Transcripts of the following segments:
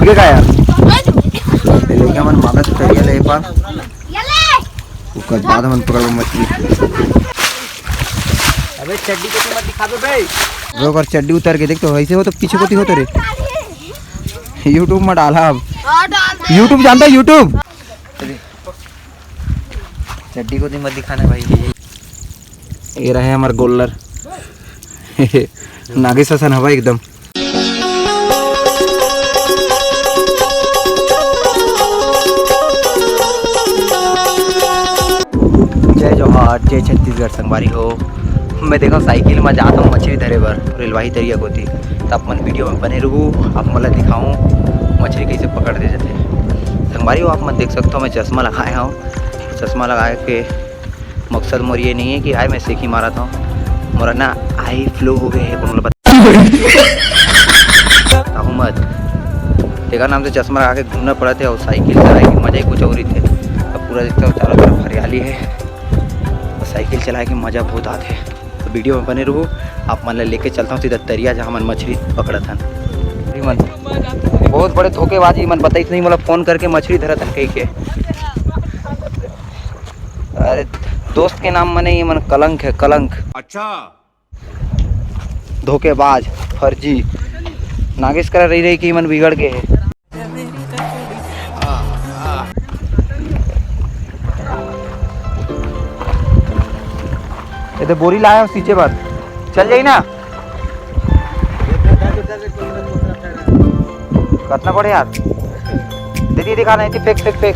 फूट गया यार लेके मन मादा चढ़िया ले पार उसके बाद मन पकड़ मछली। अबे चड्डी को मत दिखा दो भाई। वो अगर चड्डी उतार के देख तो वैसे हो तो पीछे को होते रे। यूट्यूब में डाला अब यूट्यूब जानता है यूट्यूब। चड्डी को मत दिखाना भाई। ये रहे हमारे गोल्लर नागेश हसन हवा एकदम। जय जोहार जय छत्तीसगढ़ संगवारी हो। मैं देखो साइकिल में जाता हूँ मछली धरे बर रेलवाही तरिया को थी तब मन वीडियो में बने रहूँ आप मतलब दिखाऊँ मछली कैसे पकड़ते जाते संगवारी हो। आप मत देख सकते हो मैं चश्मा लगाया हूँ। चश्मा लगाए के मकसद मोर ये नहीं है कि आए मैं सेखी मारा था मोरा ना आई फ्लो हो गए है मत देखा नाम से चश्मा लगा के घूमना पड़ा थे और साइकिल चलाए की मजा ही कुछ और ही थे। अब पूरा देखता हूँ चारों तरफ हरियाली है और साइकिल चलाए के मज़ा बहुत आते है। तो वीडियो में बने रहूँ आप मन लेके चलता हूँ सीधा तरिया जहाँ मन मछली पकड़ा था। मन बहुत बड़े धोखेबाजी मन बताई नहीं मतलब फ़ोन करके मछली धरा था कहीं के। अरे दोस्त के नाम मने ये मन कलंक है कलंक। अच्छा धोखेबाज फर्जी नागेश करा रही कि मन बिगड़ के है। ये तो बोरी लाया सींचे बात चल जाई ना कितना पड़े यार दीदी दिखा नहीं थी फेंक फेंक फेंक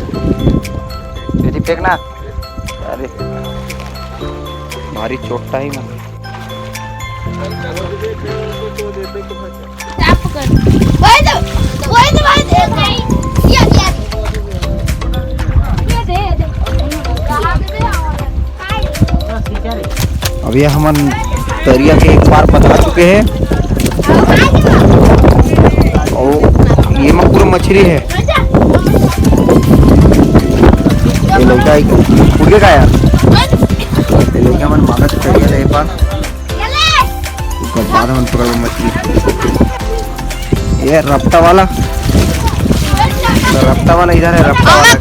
दीदी फेंक ना। अरे भारी चोटता ही मन अभी हम तरिया के एक बार बता चुके हैं और ये में पूरा मछली है। ये लड़का फूट गया यार ये लड़का मन मादा चढ़िया ले पार उसके बाद हम पकड़ मछली। ये रफ्ता वाला इधर है रफ्ता वाला।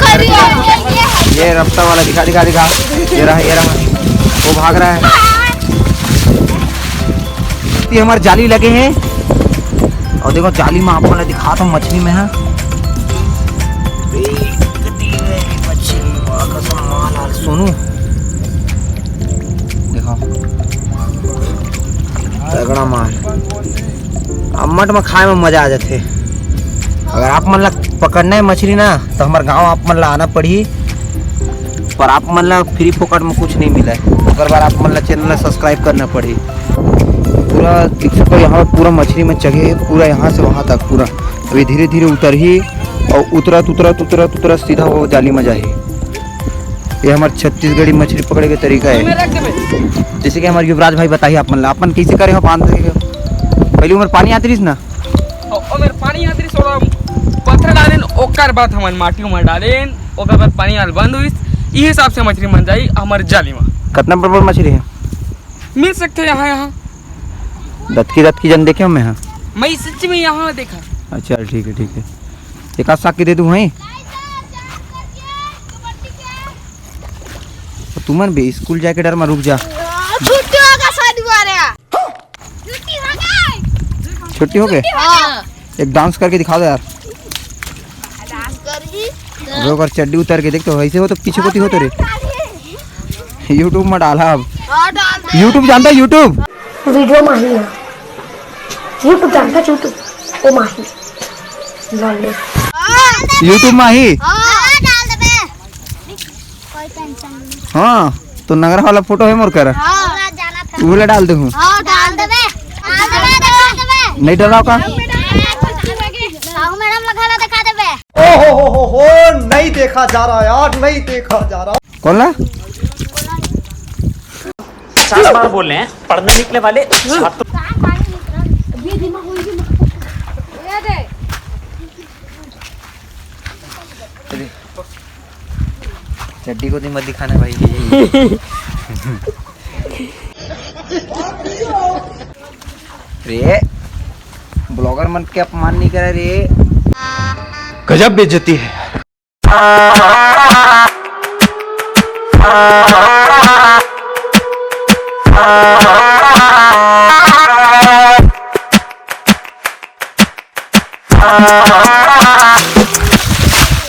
ये रफ्ता वाला दिखा दिखा दिखा ये रहा वो भाग रहा है। ये हमारे जाली लगे हैं और देखो जाली में आपको दिखाता हूँ मछली में है सोनू देखो तगड़ा माल अम्मट में खाए में मजा आ जाते। अगर आप मन ला पकड़ना है मछली ना तो हमारे गांव आप मन ला आना पड़ी पर आप मन ला फ्री फोकट में कुछ नहीं मिला है। अगर बार आप मन ला चैनल सब्सक्राइब करना पड़ी। पूरा देख सको यहाँ पूरा मछली में जगह पूरा यहाँ से वहाँ तक पूरा अभी धीरे धीरे उतर ही और उतरा सीधा वो जाली में जाए। ये हमारे छत्तीसगढ़ी मछली पकड़े के तरीका है जैसे कि हमारे युवराज भाई बताइए आप मन ला अपन कैसे करे हो बांध पहले उम्र पानी आती रही ना पानी आती रही पत्थर डालेन ओकर बाद हमन माटी में डालेन ओकर बाद पानी आल बंद हुई इस हिसाब से मछली मन जाई हमारे जाली में। कितना बड़ा मछली है मिल सकते हैं यहाँ दत की जन देखे मैं मैं सच में यहाँ देखा। अच्छा ठीक है एक आध साग के दे दूँ वहीं तुमन भी स्कूल जाके डर में रुक जा छुट्टी हो गए एक डांस करके दिखा दो यार। वो अगर चड्डी उतार के देख तो वैसे हो तो पीछे को होते रे। यूट्यूब में डाला अब यूट्यूब जानता है यूट्यूब वीडियो माही है यूट्यूब जानता है यूट्यूब ओ माही यूट्यूब माही हाँ तो नगरा वाला फोटो है मोर कर वो डाल दे हूँ नहीं डराओ का हो नहीं देखा जा रहा यार नहीं देखा जा रहा। कौन ला 50 बार बोल रहे हैं पढ़ने निकले वाले छात्र। चड्डी को मत दिखाना भाई। रे ब्लॉगर मन के अपमान नहीं करे रे। गजब बेइज्जती है।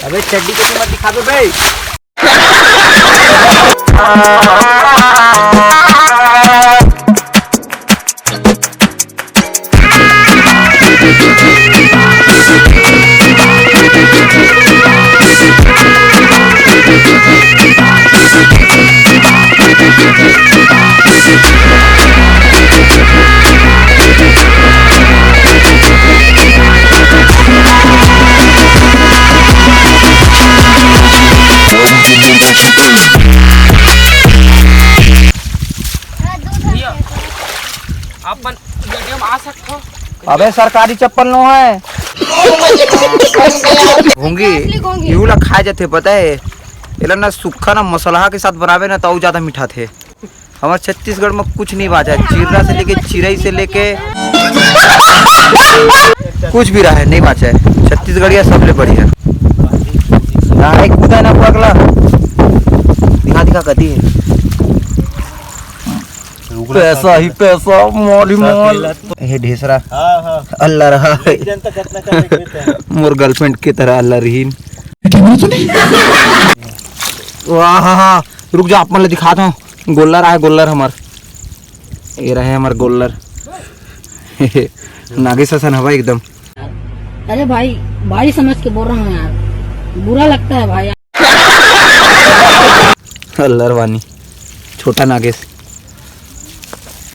अबे चड्डी के मत दिखा दो भाई। अपन वीडियो में आ सकते हो। अबे सरकारी चप्पल नो है। घोंगी यू ला खाए जाते पता है। एला ना सूखा ना मसलहा के साथ बनावे ना तो ज्यादा मीठा थे। हमारे छत्तीसगढ़ में कुछ नहीं बाजा है। चिररा से लेके चिरई से लेके कुछ भी रहा है नहीं बाचा है। छत्तीसगढ़िया सबले बढ़िया। यहाँ एक कूदा है ना पगला। दिखा दिखा कदी है। पैसा ही पैसा मोल ही मोल। ये ढेसरा अल्लाह रहा मोर गर्लफ्रेंड की तरह अल्लाह रहीन। वाह रुक जा, आप मतलब दिखाता हूँ। गोल्लर आए, गोल्लर हमार ये रहे हमार गोल्लर। नागे ससन हवा एकदम। अरे भाई भाई समझ के बोल रहा हूँ यार, बुरा लगता है भाई। अल्लाह रवानी छोटा नागेश।